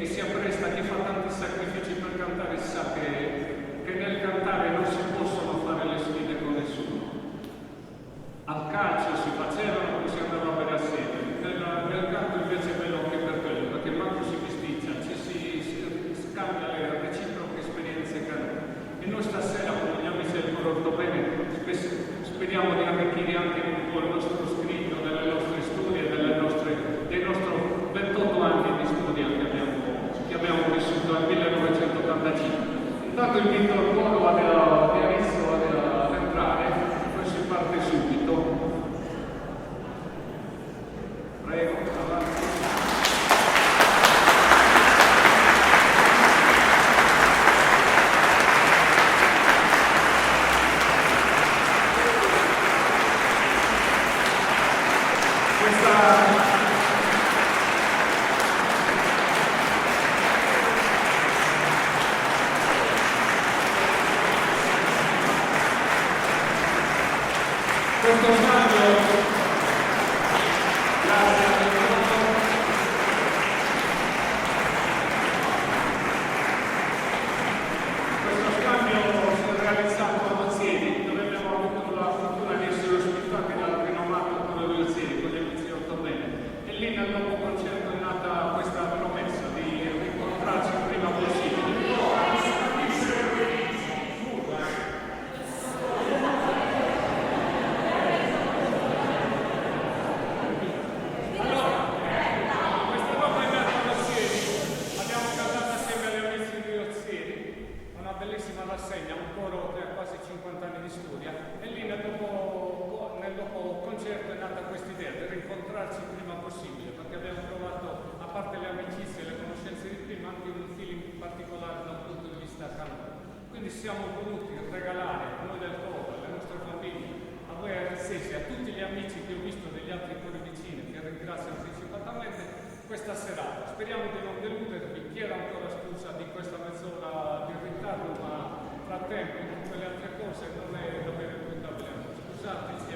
chi si appresta, chi fa tanti sacrifici per cantare sa che nel cantare non si possono fare le sfide con nessuno. Al calcio si facevano, poi si andava a bere assieme. Nel canto invece è bello anche per quello, perché manco si bisticcia, si scambia le reciproche esperienze canore. E noi stasera, con gli amici del Coro Ortobene, speriamo di arricchire anche un po' il nostro scritto, delle nostre storie, dei nostri 28 anni di studia che abbiamo vissuto nel 1985. Intanto invito il coro ad entrare, poi si parte subito. Prego, avanti. Questo scambio, grazie a questo scambio si è realizzato a Mazzini, dove abbiamo avuto la fortuna di essere ospitati dal rinomato Coro Mazzini con gli amici Ortobene. E lì nel nuovo concerto è nata questa promessa di rincontrarci il prima possibile. Rassegna, un coro che ha quasi 50 anni di studia, e lì nel dopo concerto è nata questa idea di rincontrarci il prima possibile, perché abbiamo trovato, a parte le amicizie e le conoscenze di prima, anche un feeling particolare dal punto di vista canoro. Quindi siamo voluti regalare, noi del coro, alle nostre famiglie, a voi RSS, a tutti gli amici che ho visto degli altri cori vicini, che ringrazio anticipatamente, questa serata. Speriamo di non deludervi, chi era ancora scusa di questa mezz'ora di ritardo, ma frattempo, in tutte le altre cose non è davvero imputabile. Scusateci.